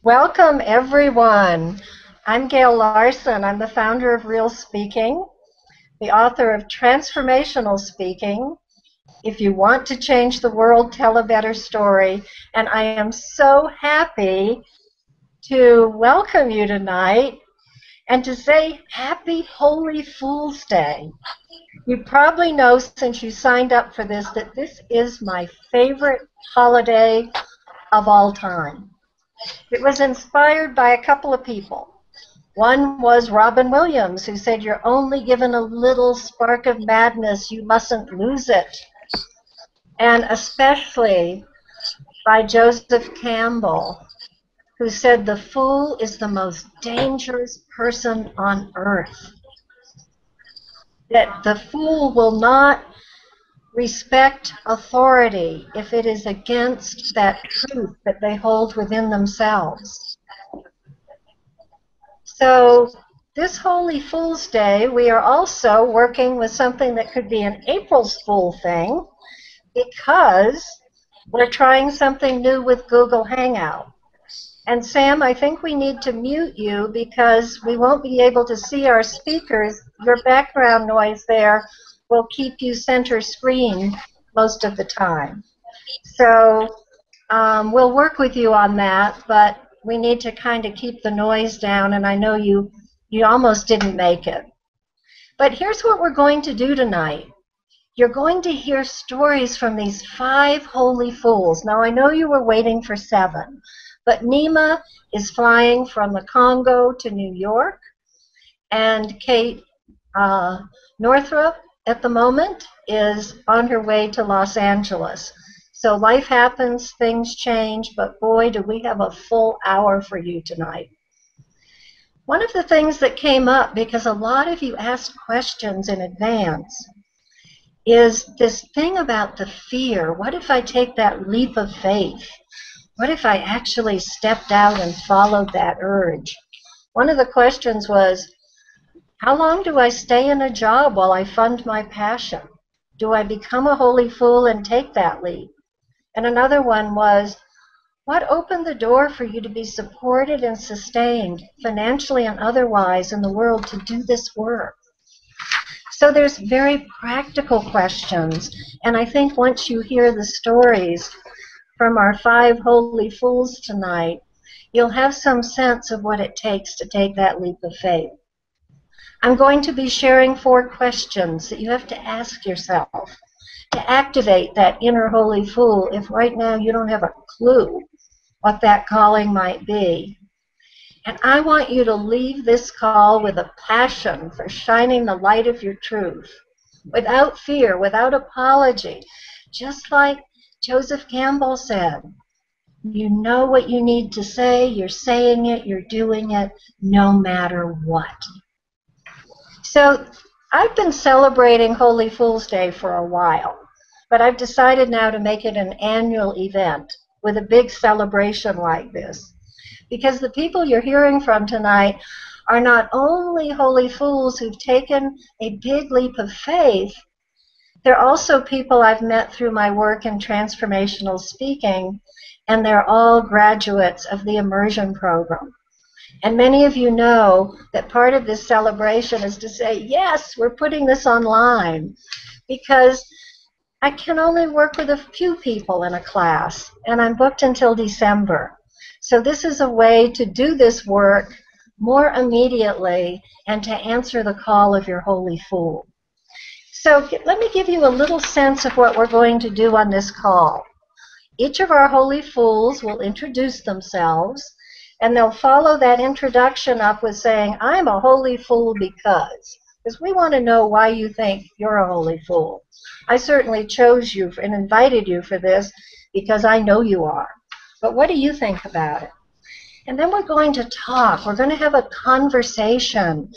Welcome, everyone. I'm Gail Larsen. I'm the founder of Real Speaking, the author of Transformational Speaking. If you want to change the world, tell a better story. And I am so happy to welcome you tonight and to say Happy Holy Fool's Day. You probably know since you signed up for this that this is my favorite holiday of all time. It was inspired by a couple of people. One was Robin Williams, who said, "You're only given a little spark of madness. You mustn't lose it." And especially by Joseph Campbell, who said, "The fool is the most dangerous person on earth." That the fool will not respect authority if it is against that truth that they hold within themselves. So this Holy Fool's Day, we are also working with something that could be an April's Fool thing because we're trying something new with Google Hangout. And Sam, I think we need to mute you because we won't be able to see our speakers. Your background noise there will keep you center screen most of the time. So we'll work with you on that, but we need to kind of keep the noise down, and I know you almost didn't make it. But here's what we're going to do tonight. You're going to hear stories from these 5 holy fools. Now, I know you were waiting for 7, but Nima is flying from the Congo to New York, and Kate Northrup at the moment is on her way to Los Angeles. So life happens, things change, but boy, do we have a full hour for you tonight. One of the things that came up, because a lot of you asked questions in advance, is this thing about the fear. What if I take that leap of faith? What if I actually stepped out and followed that urge? One of the questions was, how long do I stay in a job while I fund my passion? Do I become a holy fool and take that leap? And another one was, what opened the door for you to be supported and sustained financially and otherwise in the world to do this work? So there's very practical questions. And I think once you hear the stories from our 5 holy fools tonight, you'll have some sense of what it takes to take that leap of faith. I'm going to be sharing 4 questions that you have to ask yourself to activate that inner holy fool if right now you don't have a clue what that calling might be. And I want you to leave this call with a passion for shining the light of your truth, without fear, without apology, just like Joseph Campbell said. You know what you need to say, you're saying it, you're doing it, no matter what. So I've been celebrating Holy Fool's Day for a while, but I've decided now to make it an annual event with a big celebration like this. Because the people you're hearing from tonight are not only holy fools who've taken a big leap of faith, they're also people I've met through my work in transformational speaking, and they're all graduates of the immersion program. And many of you know that part of this celebration is to say, yes, we're putting this online, because I can only work with a few people in a class, and I'm booked until December. So this is a way to do this work more immediately and to answer the call of your holy fool. So let me give you a little sense of what we're going to do on this call. Each of our holy fools will introduce themselves, and they'll follow that introduction up with saying, I'm a holy fool because we want to know why you think you're a holy fool. I certainly chose you and invited you for this because I know you are. But what do you think about it? And then we're going to talk. We're going to have a conversation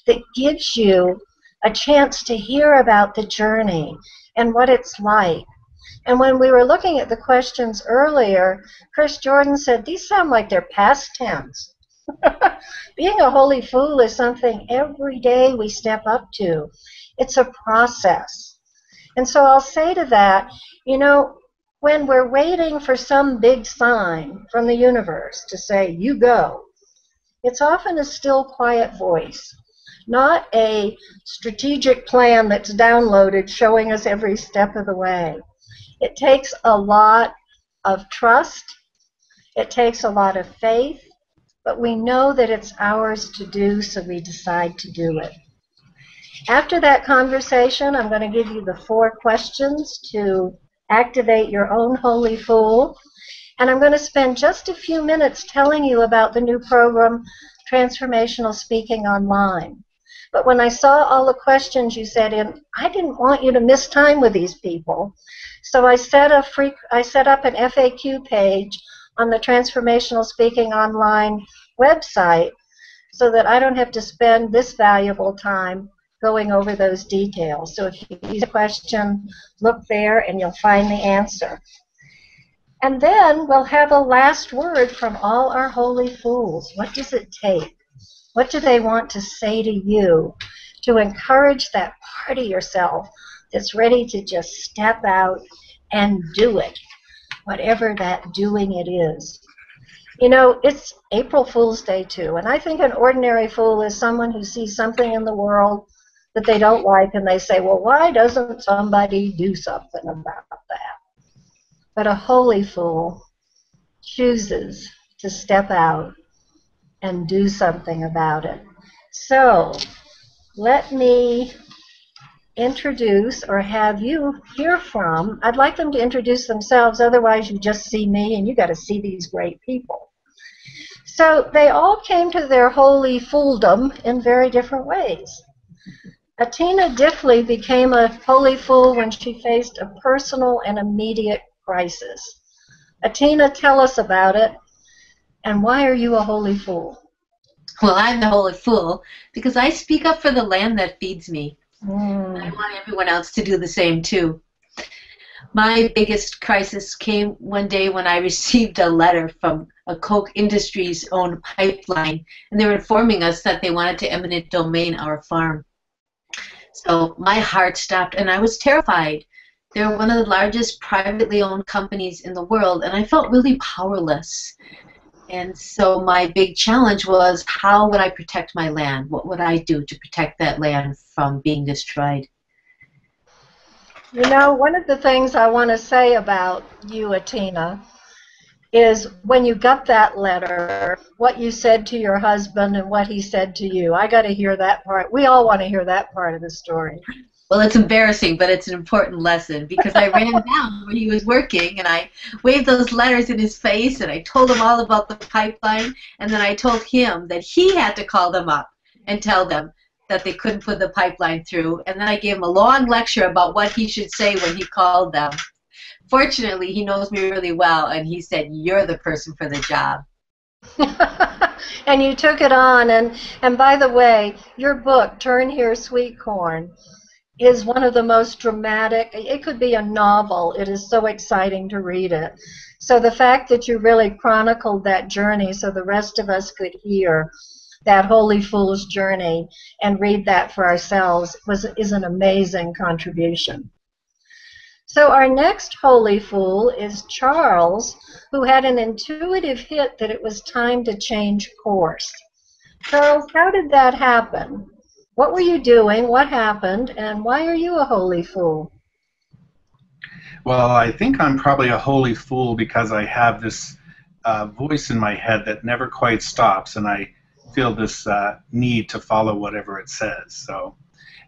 that gives you a chance to hear about the journey and what it's like. And when we were looking at the questions earlier, Chris Jordan said, these sound like they're past tense. Being a holy fool is something every day we step up to. It's a process. And so I'll say to that, you know, when we're waiting for some big sign from the universe to say, you go, it's often a still, quiet voice, not a strategic plan that's downloaded showing us every step of the way. It takes a lot of trust. It takes a lot of faith, but we know that it's ours to do, so we decide to do it. After that conversation, I'm going to give you the 4 questions to activate your own Holy Fool. And I'm going to spend just a few minutes telling you about the new program, Transformational Speaking Online. But when I saw all the questions you sent in, I didn't want you to miss time with these people. So I set up an FAQ page on the Transformational Speaking Online website so that I don't have to spend this valuable time going over those details. So if you use a question, look there and you'll find the answer. And then we'll have a last word from all our holy fools. What does it take? What do they want to say to you to encourage that part of yourself that's ready to just step out and do it, whatever that doing it is? You know, it's April Fool's Day too, and I think an ordinary fool is someone who sees something in the world that they don't like and they say, well, why doesn't somebody do something about that? But a holy fool chooses to step out and do something about it. So let me introduce or have you hear from, I'd like them to introduce themselves, otherwise you just see me and you got to see these great people. So they all came to their holy fooldom in very different ways. Atina Diffley became a holy fool when she faced a personal and immediate crisis. Atina, tell us about it, and why are you a holy fool? Well, I'm the holy fool because I speak up for the land that feeds me. I want everyone else to do the same too. My biggest crisis came one day when I received a letter from a Koch Industries owned pipeline, and they were informing us that they wanted to eminent domain our farm. So my heart stopped and I was terrified. They're one of the largest privately owned companies in the world, and I felt really powerless. And so my big challenge was, how would I protect my land? What would I do to protect that land from being destroyed? You know, one of the things I want to say about you, Atina, is when you got that letter, what you said to your husband and what he said to you. I got to hear that part. We all want to hear that part of the story. Well, it's embarrassing, but it's an important lesson because I ran down where he was working and I waved those letters in his face and I told him all about the pipeline, and then I told him that he had to call them up and tell them that they couldn't put the pipeline through, and then I gave him a long lecture about what he should say when he called them. Fortunately, he knows me really well, and he said, you're the person for the job. And you took it on, and by the way, your book, Turn Here Sweet Corn, is one of the most dramatic, it could be a novel, it is so exciting to read it. So the fact that you really chronicled that journey so the rest of us could hear that holy fool's journey and read that for ourselves is an amazing contribution. So our next holy fool is Charles, who had an intuitive hit that it was time to change course. Charles, how did that happen? What were you doing? What happened? And why are you a holy fool? Well, I think I'm probably a holy fool because I have this voice in my head that never quite stops, and I feel this need to follow whatever it says. So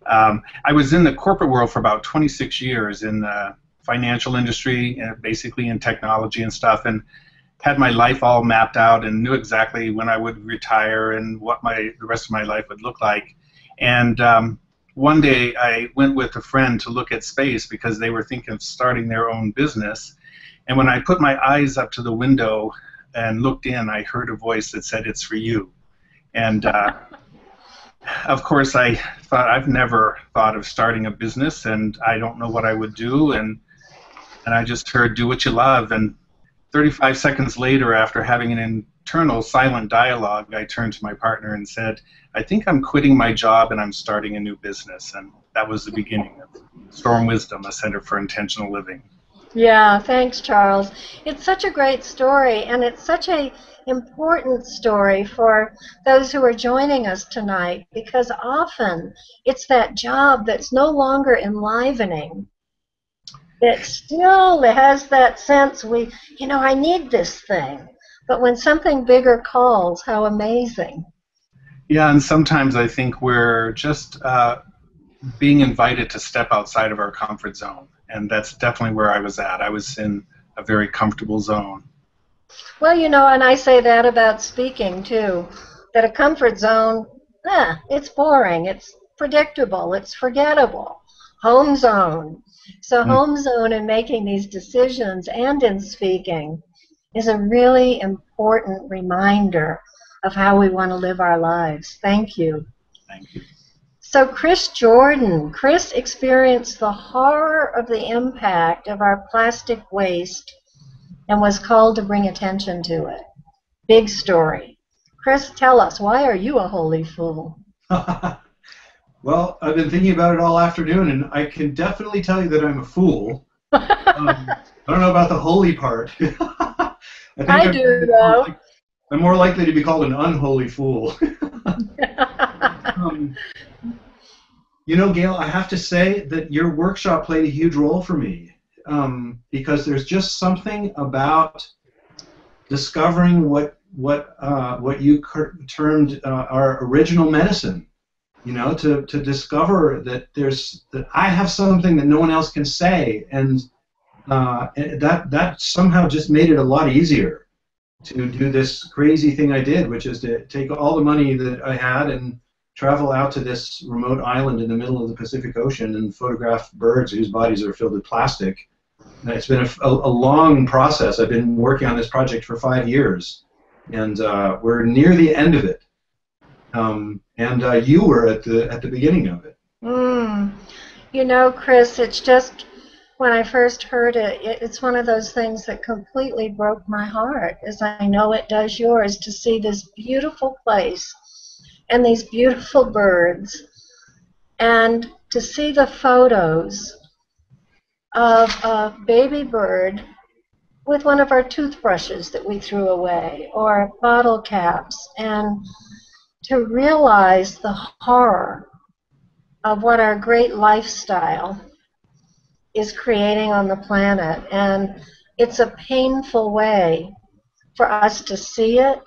I was in the corporate world for about 26 years in the financial industry, basically in technology and stuff, and had my life all mapped out and knew exactly when I would retire and what the rest of my life would look like. And one day I went with a friend to look at space because they were thinking of starting their own business. And when I put my eyes up to the window and looked in, I heard a voice that said, "It's for you." And of course, I thought, I've never thought of starting a business, and I don't know what I would do. And I just heard, "Do what you love." And 35 seconds later, after having an internal silent dialogue, I turned to my partner and said, "I think I'm quitting my job and I'm starting a new business." And that was the beginning of Storm Wisdom, a Center for Intentional Living. Yeah, thanks, Charles. It's such a great story, and it's such a important story for those who are joining us tonight, because often it's that job that's no longer enlivening, that still has that sense I need this thing. But when something bigger calls, how amazing. Yeah, and sometimes I think we're just being invited to step outside of our comfort zone, and that's definitely where I was at. I was in a very comfortable zone. Well, and I say that about speaking too, that a comfort zone, it's boring, it's predictable, it's forgettable. Home zone. So Mm, home zone in making these decisions and in speaking is a really important reminder of how we want to live our lives. Thank you. thank you. So Chris experienced the horror of the impact of our plastic waste and was called to bring attention to it. Big story. Chris, tell us, why are you a holy fool? Well, I've been thinking about it all afternoon, and I can definitely tell you that I'm a fool. I don't know about the holy part. I think I do, though. I'm more likely to be called an unholy fool. Gail, I have to say that your workshop played a huge role for me, because there's just something about discovering what you termed our original medicine. To discover that I have something that no one else can say, and that somehow just made it a lot easier to do this crazy thing I did, which is to take all the money that I had and travel out to this remote island in the middle of the Pacific Ocean and photograph birds whose bodies are filled with plastic. And it's been a long process. I've been working on this project for 5 years, and we're near the end of it. And you were at the beginning of it. Chris, it's just, when I first heard it, it's one of those things that completely broke my heart, as I know it does yours, to see this beautiful place and these beautiful birds, and to see the photos of a baby bird with one of our toothbrushes that we threw away, or bottle caps, and to realize the horror of what our great lifestyle is creating on the planet. And it's a painful way for us to see it,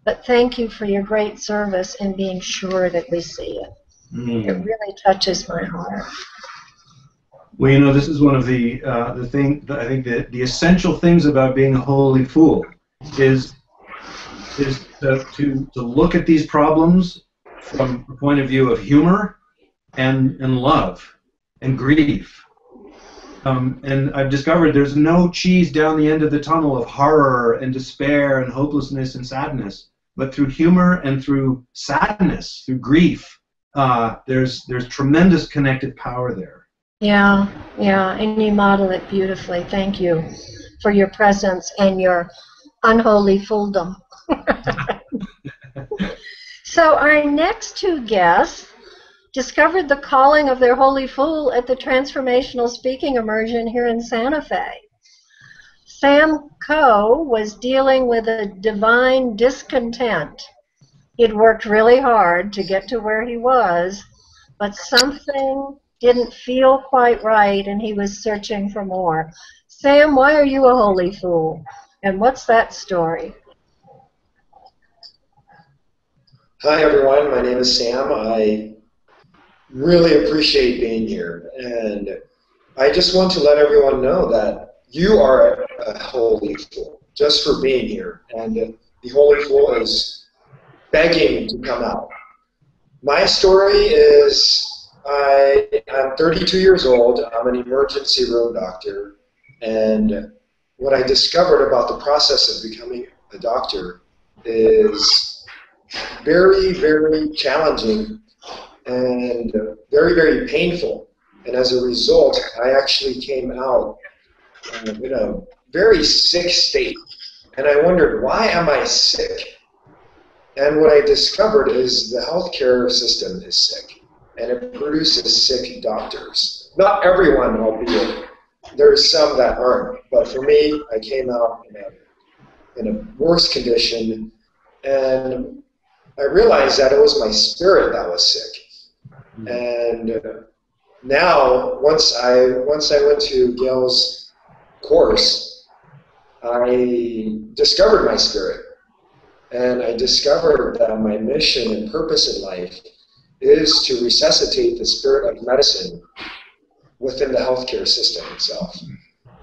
but thank you for your great service in being sure that we see it. It really touches my heart. Well, this is one of the I think the essential things about being a holy fool is to look at these problems from the point of view of humor and love and grief. And I've discovered there's no cheese down the end of the tunnel of horror and despair and hopelessness and sadness, but through humor and through sadness, through grief, there's tremendous connective power there. Yeah, and you model it beautifully. Thank you for your presence and your unholy fooldom. So our next two guests discovered the calling of their holy fool at the Transformational Speaking Immersion here in Santa Fe. Sam Coe was dealing with a divine discontent. He'd worked really hard to get to where he was, but something didn't feel quite right, and he was searching for more. Sam, why are you a holy fool? And what's that story? Hi, everyone. My name is Sam. I really appreciate being here, and I just want to let everyone know that you are a holy fool just for being here, and the holy fool is begging to come out. My story is I'm 32 years old. I'm an emergency room doctor, and what I discovered about the process of becoming a doctor is very, very challenging and very, very painful. And as a result, I actually came out in a very sick state. And I wondered, why am I sick? And what I discovered is the healthcare system is sick, and it produces sick doctors. Not everyone, albeit, there's some that aren't. But for me, I came out in a worse condition, and I realized that it was my spirit that was sick. And now, once I went to Gail's course, I discovered my spirit. And I discovered that my mission and purpose in life is to resuscitate the spirit of medicine within the healthcare system itself.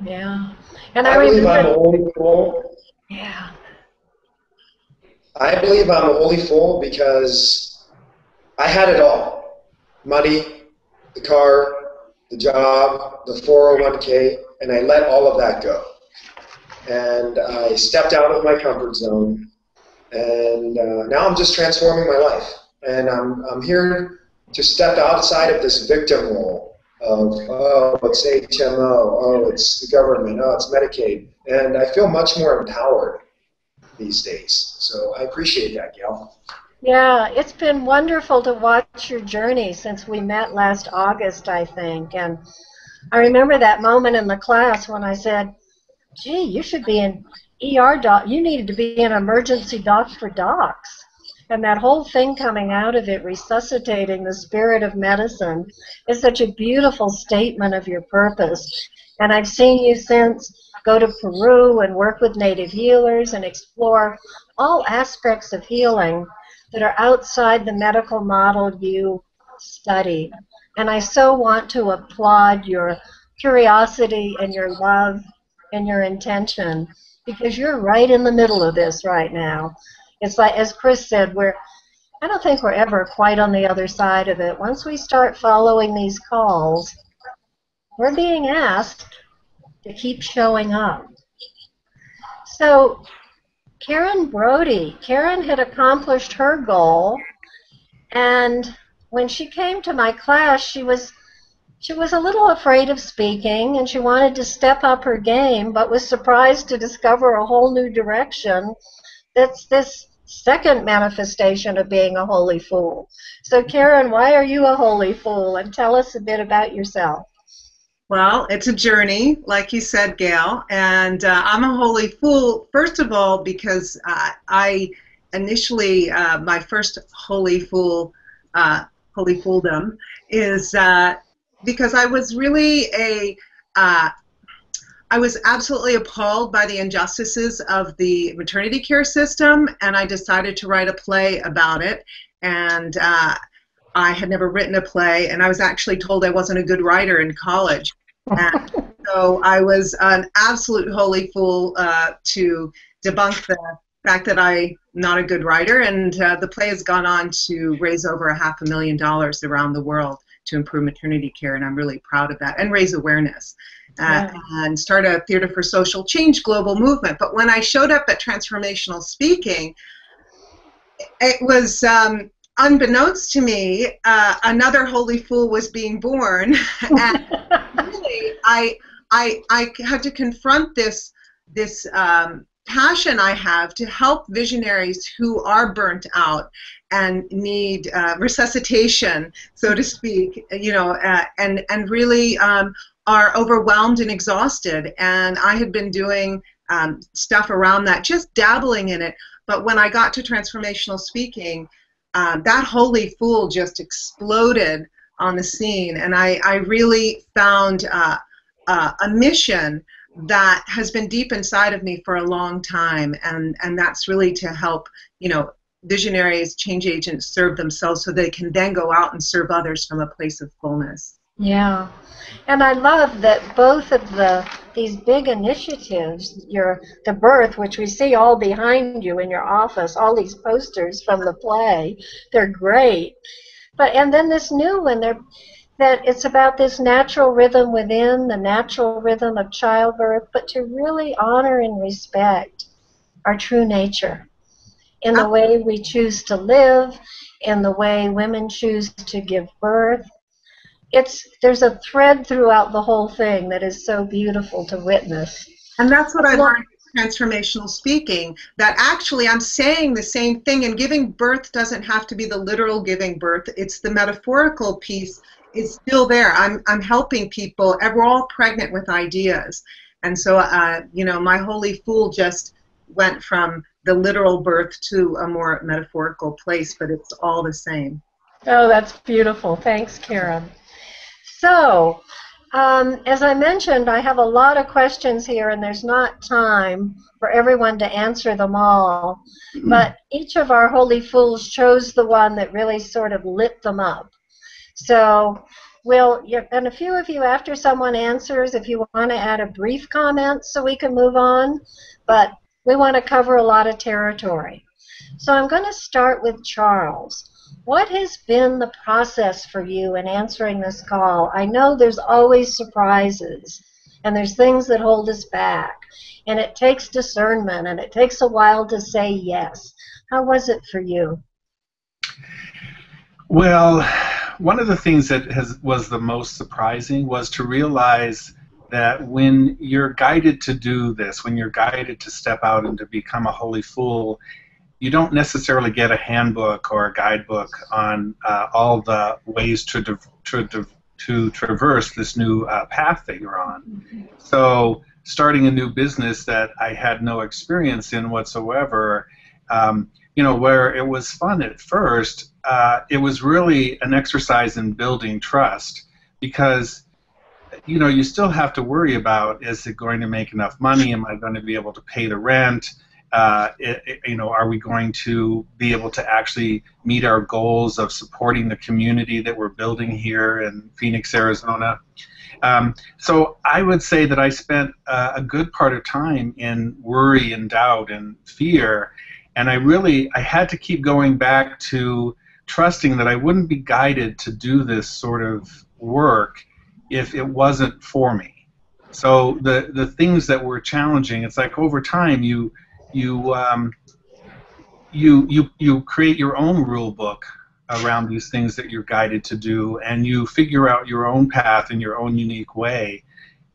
Yeah. And I believe I'm a holy fool. Yeah. I believe I'm a holy fool because I had it all. Money, the car, the job, the 401k, and I let all of that go. And I stepped out of my comfort zone. And now I'm just transforming my life. And I'm here to step outside of this victim role of, oh, it's HMO, oh, it's the government, oh, it's Medicaid. And I feel much more empowered these days. So I appreciate that, Gail. Yeah, it's been wonderful to watch your journey since we met last August, I think. And I remember that moment in the class when I said, gee, you should be an ER doc. You needed to be an emergency doc for docs. And that whole thing coming out of it, resuscitating the spirit of medicine, is such a beautiful statement of your purpose. And I've seen you since go to Peru and work with native healers and explore all aspects of healing that are outside the medical model you studied. And I so want to applaud your curiosity and your love and your intention, because you're right in the middle of this right now. It's like, as Chris said, I don't think we're ever quite on the other side of it. Once we start following these calls, we're being asked to keep showing up. So Karen Brody, Karen had accomplished her goal, and when she came to my class, she was a little afraid of speaking, and she wanted to step up her game, but was surprised to discover a whole new direction that's this second manifestation of being a holy fool. So Karen, why are you a holy fool? And tell us a bit about yourself. Well, it's a journey, like you said, Gail, and I'm a holy fool, first of all, because I initially, my first holy fooldom is because I was really I was absolutely appalled by the injustices of the maternity care system, and I decided to write a play about it. And I had never written a play, and I was actually told I wasn't a good writer in college. And so I was an absolute holy fool to debunk the fact that I'm not a good writer, and the play has gone on to raise over $500,000 around the world to improve maternity care, and I'm really proud of that, and raise awareness. And start a Theater for Social Change global movement. But when I showed up at Transformational Speaking, it was unbeknownst to me, another holy fool was being born. And really, I had to confront this passion I have to help visionaries who are burnt out and need resuscitation, so to speak, and really are overwhelmed and exhausted. And I had been doing stuff around that, just dabbling in it. But when I got to Transformational Speaking, that holy fool just exploded on the scene. And I really found a mission that has been deep inside of me for a long time. And that's really to help, visionaries, change agents serve themselves so they can then go out and serve others from a place of fullness. Yeah, and I love that both of these big initiatives, the birth, which we see all behind you in your office, all these posters from the play, they're great. And then this new one, that it's about this natural rhythm within, the natural rhythm of childbirth, but to really honor and respect our true nature in the way we choose to live, in the way women choose to give birth. There's a thread throughout the whole thing that is so beautiful to witness. And that's what I learned in Transformational Speaking, that actually I'm saying the same thing, and giving birth doesn't have to be the literal giving birth. It's the metaphorical piece is still there. I'm helping people. And we're all pregnant with ideas. And so, you know, my holy fool just went from the literal birth to a more metaphorical place, but it's all the same. Oh, that's beautiful. Thanks, Karen. So, as I mentioned, I have a lot of questions here, and there's not time for everyone to answer them all. But each of our holy fools chose the one that really sort of lit them up. So, and a few of you, after someone answers, if you want to add a brief comment so we can move on, but we want to cover a lot of territory. So I'm going to start with Charles. What has been the process for you in answering this call? I know there's always surprises, and there's things that hold us back, and it takes discernment, and it takes a while to say yes. How was it for you? Well, one of the things that was the most surprising was to realize that when you're guided to do this, when you're guided to step out and to become a holy fool, you don't necessarily get a handbook or a guidebook on all the ways to traverse this new path that you're on. So starting a new business that I had no experience in whatsoever, you know, where it was fun at first, it was really an exercise in building trust, because you know, you still have to worry about, is it going to make enough money? Am I going to be able to pay the rent? You know, are we going to be able to actually meet our goals of supporting the community that we're building here in Phoenix, Arizona? So I would say that I spent a good part of time in worry and doubt and fear, and I had to keep going back to trusting that I wouldn't be guided to do this sort of work if it wasn't for me. So the things that were challenging, it's like over time you create your own rule book around these things that you're guided to do, and you figure out your own path in your own unique way.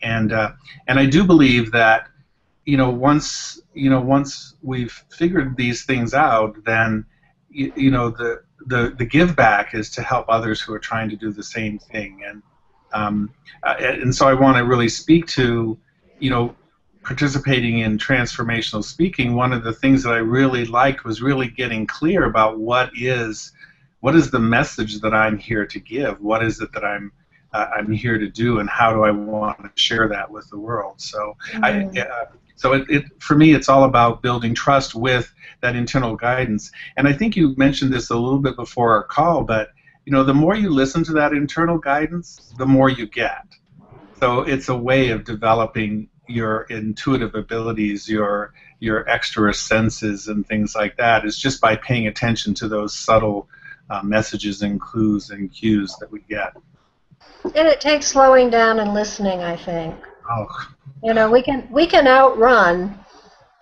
And I do believe that once we've figured these things out, then the give back is to help others who are trying to do the same thing. And so I want to really speak to, participating in transformational speaking. One of the things that I really liked was really getting clear about what is the message that I'm here to give. What is it that I'm here to do, and how do I want to share that with the world? So for me, it's all about building trust with that internal guidance. And I think you mentioned this a little bit before our call, but the more you listen to that internal guidance, the more you get. So it's a way of developing your intuitive abilities, your extra senses and things like that, is just by paying attention to those subtle messages and clues and cues that we get. And it takes slowing down and listening, I think. Oh. We can outrun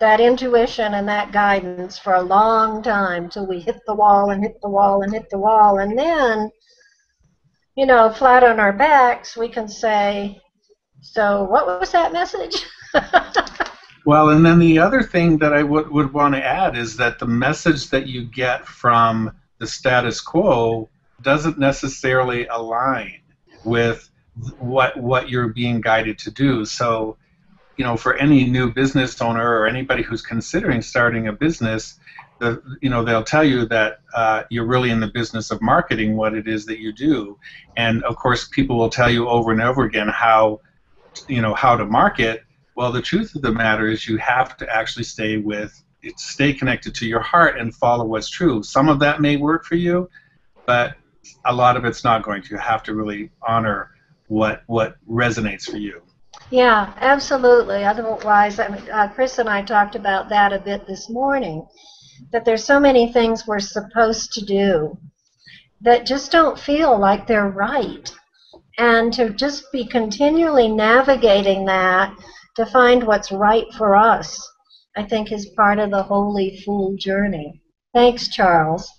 that intuition and that guidance for a long time till we hit the wall and hit the wall and hit the wall, and then, flat on our backs, we can say, so what was that message? Well, and then the other thing that I would want to add is that the message that you get from the status quo doesn't necessarily align with what you're being guided to do. So, for any new business owner or anybody who's considering starting a business, they'll tell you that you're really in the business of marketing what it is that you do. And of course, people will tell you over and over again how to market. Well, the truth of the matter is you have to actually stay connected to your heart and follow what's true. Some of that may work for you, but a lot of it's not going to. You have to really honor what resonates for you. Yeah, absolutely. Otherwise, Chris and I talked about that a bit this morning, that there's so many things we're supposed to do that just don't feel like they're right. And to just be continually navigating that to find what's right for us, I think, is part of the Holy Fool journey. Thanks, Charles.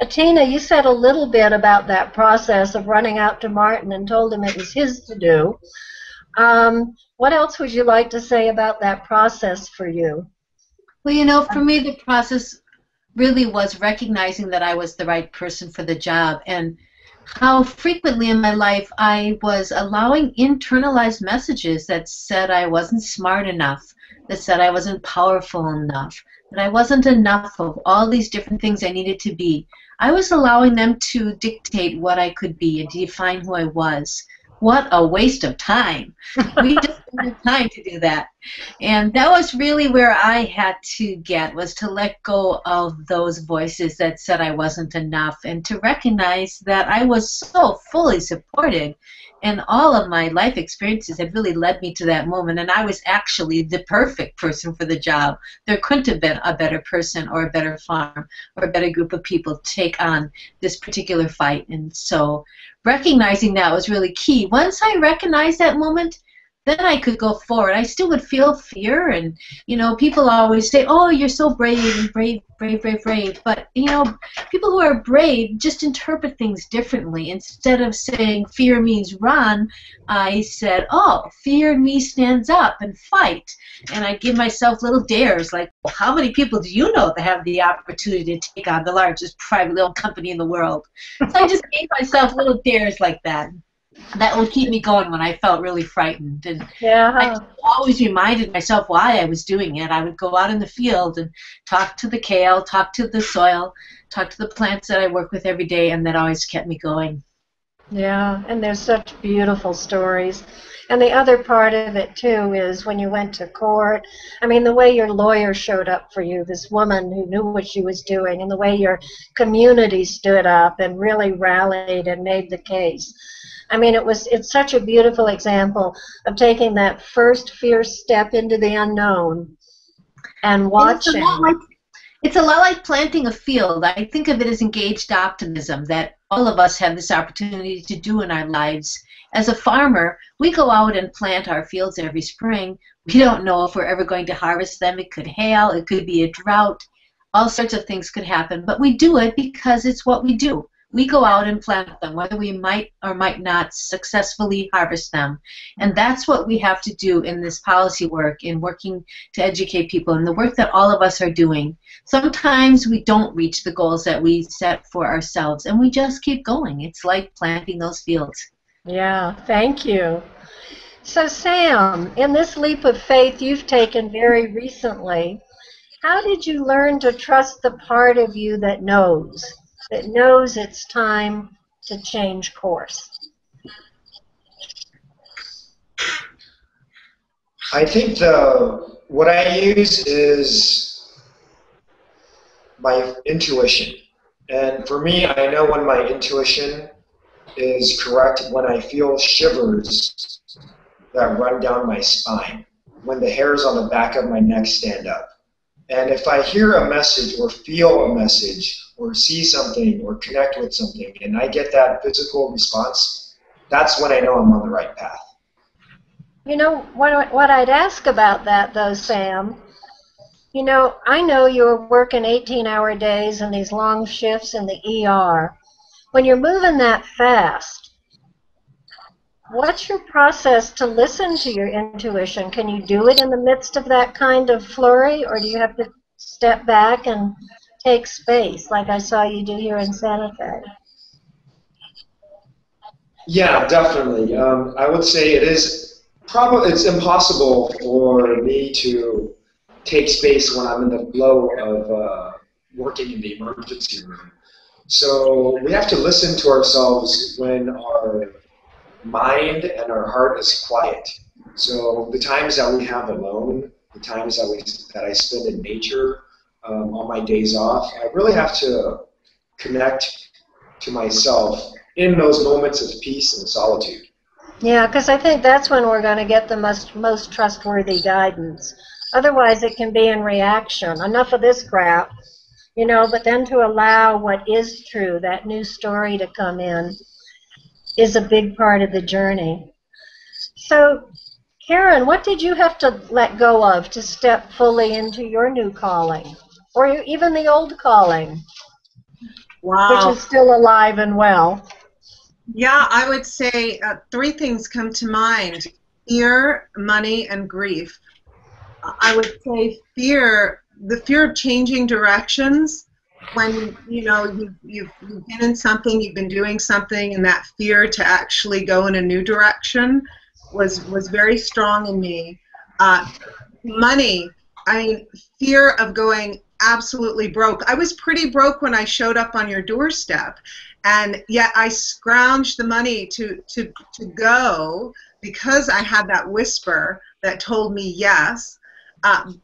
Tina, you said a little bit about that process of running out to Martin and told him it was his to do. What else would you like to say about that process for you? Well, for me, the process really was recognizing that I was the right person for the job. And how frequently in my life I was allowing internalized messages that said I wasn't smart enough, that said I wasn't powerful enough, that I wasn't enough of all these different things I needed to be. I was allowing them to dictate what I could be and define who I was. What a waste of time. We just don't have time to do that. And that was really where I had to get, was to let go of those voices that said I wasn't enough and to recognize that I was so fully supported, and all of my life experiences had really led me to that moment, and I was actually the perfect person for the job. There couldn't have been a better person or a better farm or a better group of people to take on this particular fight. And so recognizing that was really key. Once I recognized that moment, then I could go forward. I still would feel fear, and people always say, "Oh, you're so brave, brave, brave, brave, brave." But people who are brave just interpret things differently. Instead of saying fear means run, I said, "Oh, fear in me stands up and fight." And I give myself little dares, like, well, how many people do you know that have the opportunity to take on the largest privately owned company in the world? So I just gave myself little dares like that. That would keep me going when I felt really frightened. And I always reminded myself why I was doing it. I would go out in the field and talk to the kale, talk to the soil, talk to the plants that I work with every day, and that always kept me going. Yeah, and there's such beautiful stories. And the other part of it, too, is when you went to court, I mean, the way your lawyer showed up for you, this woman who knew what she was doing, and the way your community stood up and really rallied and made the case. I mean, it's such a beautiful example of taking that first fierce step into the unknown and watching. It's a lot like planting a field. I think of it as engaged optimism, that all of us have this opportunity to do in our lives. As a farmer, we go out and plant our fields every spring. We don't know if we're ever going to harvest them. It could hail, it could be a drought, all sorts of things could happen. But we do it because it's what we do. We go out and plant them, whether we might or might not successfully harvest them. And that's what we have to do in this policy work, in working to educate people, and the work that all of us are doing. Sometimes we don't reach the goals that we set for ourselves, and we just keep going. It's like planting those fields. Yeah, thank you. So Sam, in this leap of faith you've taken very recently, how did you learn to trust the part of you that knows it's time to change course? I think what I use is my intuition. And for me, I know when my intuition is correct when I feel shivers that run down my spine, when the hairs on the back of my neck stand up. And if I hear a message or feel a message or see something or connect with something and I get that physical response, that's when I know I'm on the right path. You know, what I'd ask about that, though, Sam, I know you're working 18-hour days and these long shifts in the ER. When you're moving that fast, what's your process to listen to your intuition? Can you do it in the midst of that kind of flurry, or do you have to step back and take space, like I saw you do here in Santa Fe? Yeah, definitely. I would say it's impossible for me to take space when I'm in the flow of working in the emergency room. So we have to listen to ourselves when our mind and our heart is quiet. So the times that we have alone, the times that I spend in nature on my days off, I really have to connect to myself in those moments of peace and solitude. Yeah, because I think that's when we're going to get the most trustworthy guidance. Otherwise, it can be in reaction. Enough of this crap, but then to allow what is true, that new story to come in, is a big part of the journey. So, Karen, what did you have to let go of to step fully into your new calling, or even the old calling, which is still alive and well? Yeah, I would say 3 things come to mind: fear, money, and grief. I would say fear, the fear of changing directions when you've been in something, you've been doing something, and that fear to actually go in a new direction was very strong in me. Money, I mean, fear of going absolutely broke. I was pretty broke when I showed up on your doorstep, and yet I scrounged the money to go because I had that whisper that told me yes.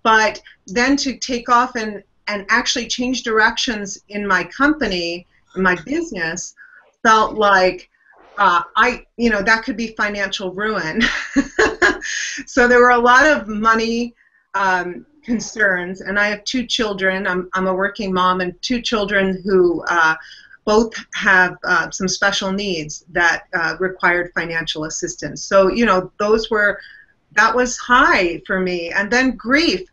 But then to take off and actually change directions in my company, in my business, felt like that could be financial ruin. So there were a lot of money concerns, and I have 2 children. I'm a working mom, and 2 children who both have some special needs that required financial assistance. So that was high for me. And then grief.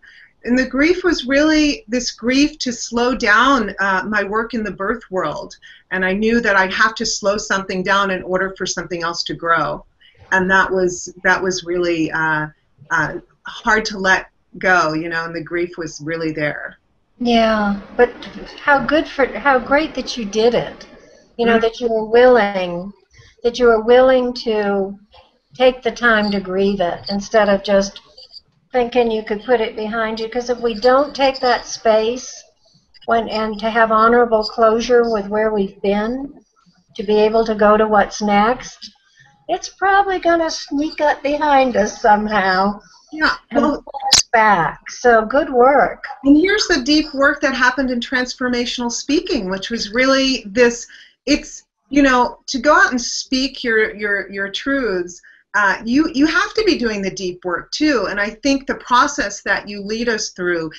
And the grief was really this grief to slow down my work in the birth world. And I knew that I'd have to slow something down in order for something else to grow. And that was really hard to let go, and the grief was really there. Yeah, but how great that you did it. Mm-hmm. That you were willing to take the time to grieve it instead of just thinking you could put it behind you. Because if we don't take that space and to have honorable closure with where we've been, to be able to go to what's next, it's probably going to sneak up behind us somehow. Yeah, and pull us back. So good work. And here's the deep work that happened in transformational speaking, which was really this. It's to go out and speak your truths. You have to be doing the deep work too. And I think the process that you lead us through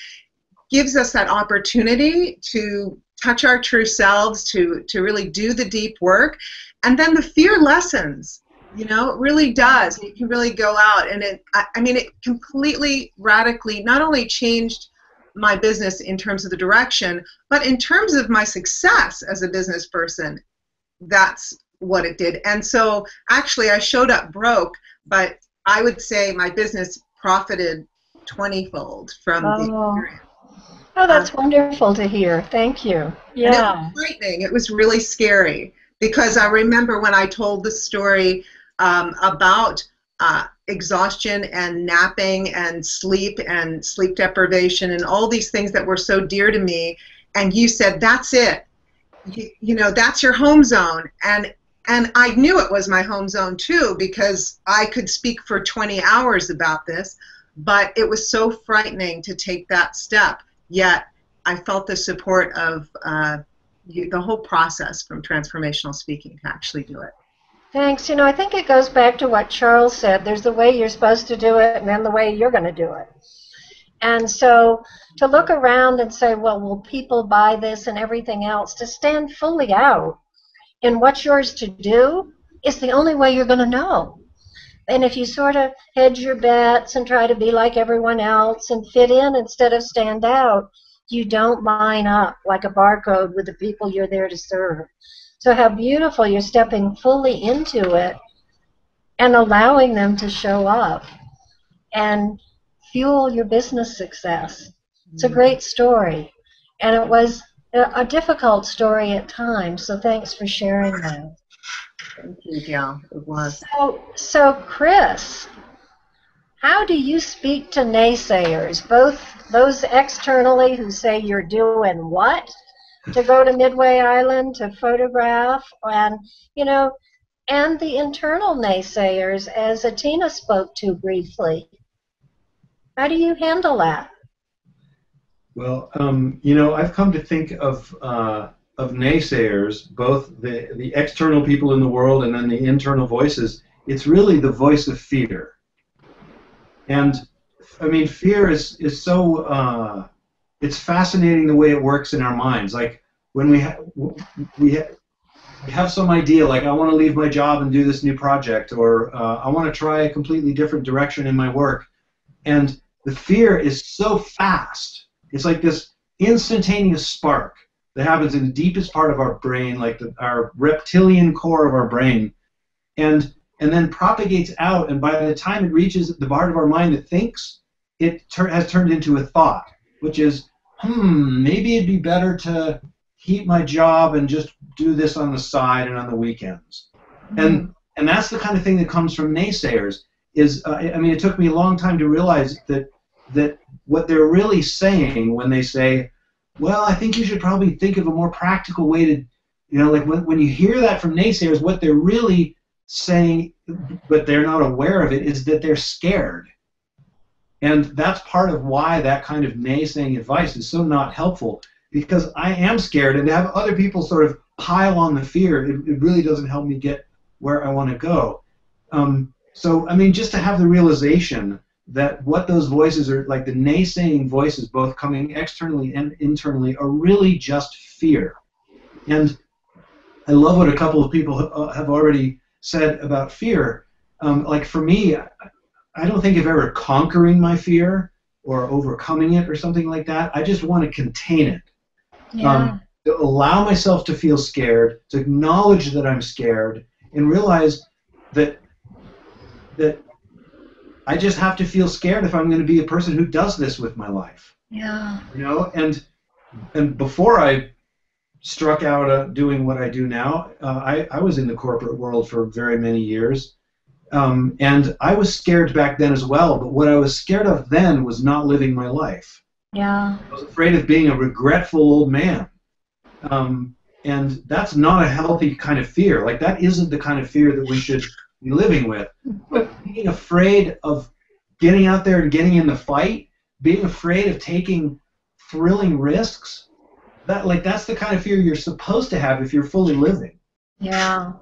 gives us that opportunity to touch our true selves, to really do the deep work, and then the fear lessens. It really does. You can really go out, and it completely, radically not only changed my business in terms of the direction, but in terms of my success as a business person. That's what it did. And so actually I showed up broke, but I would say my business profited 20-fold from the experience. Oh, that's wonderful to hear. Thank you. Yeah. And it was frightening. It was really scary, because I remember when I told the story about exhaustion and napping and sleep deprivation and all these things that were so dear to me, and you said, that's it. That's your home zone. And I knew it was my home zone too, because I could speak for 20 hours about this, but it was so frightening to take that step. Yet I felt the support of the whole process from transformational speaking to actually do it. Thanks. I think it goes back to what Charles said. There's the way you're supposed to do it, and then the way you're going to do it. And so to look around and say, well, will people buy this and everything else, to stand fully out in what's yours to do is the only way you're going to know. And if you sort of hedge your bets and try to be like everyone else and fit in instead of stand out, you don't line up like a barcode with the people you're there to serve. So how beautiful you're stepping fully into it and allowing them to show up and fuel your business success. It's a great story. And it was a difficult story at times, so thanks for sharing that. Thank you, Gail. It was. So Chris, how do you speak to naysayers, both those externally who say you're doing what to go to Midway Island to photograph, and and the internal naysayers, as Atina spoke to briefly? How do you handle that? Well, I've come to think of naysayers, both the external people in the world and then the internal voices. It's really the voice of fear. And I mean, fear is so it's fascinating the way it works in our minds. Like when we have some idea, like I want to leave my job and do this new project, or I want to try a completely different direction in my work, and the fear is so fast. It's like this instantaneous spark that happens in the deepest part of our brain, like our reptilian core of our brain, and then propagates out, and by the time it reaches the part of our mind that thinks, it has turned into a thought, which is, maybe it'd be better to keep my job and just do this on the side and on the weekends. And that's the kind of thing that comes from naysayers. I mean, it took me a long time to realize that what they're really saying when they say, well, I think you should probably think of a more practical way to, like when you hear that from naysayers, what they're really saying, but they're not aware of it, is that they're scared. And that's part of why that kind of naysaying advice is so not helpful, because I am scared, and to have other people sort of pile on the fear, it really doesn't help me get where I want to go. So, I mean, just to have the realization that what those voices are, like the naysaying voices, both coming externally and internally, are really just fear. And I love what a couple of people have already said about fear. Like for me, I don't think of ever conquering my fear or overcoming it or something like that. I just want to contain it. Yeah. To allow myself to feel scared, to acknowledge that I'm scared, and realize that I just have to feel scared if I'm going to be a person who does this with my life. Yeah. And before I struck out doing what I do now, I was in the corporate world for very many years, and I was scared back then as well. But what I was scared of then was not living my life. Yeah. I was afraid of being a regretful old man. And that's not a healthy kind of fear. Like, that isn't the kind of fear that we should be living with. But being afraid of getting out there and getting in the fight, being afraid of taking thrilling risks, that's the kind of fear you're supposed to have if you're fully living. Yeah.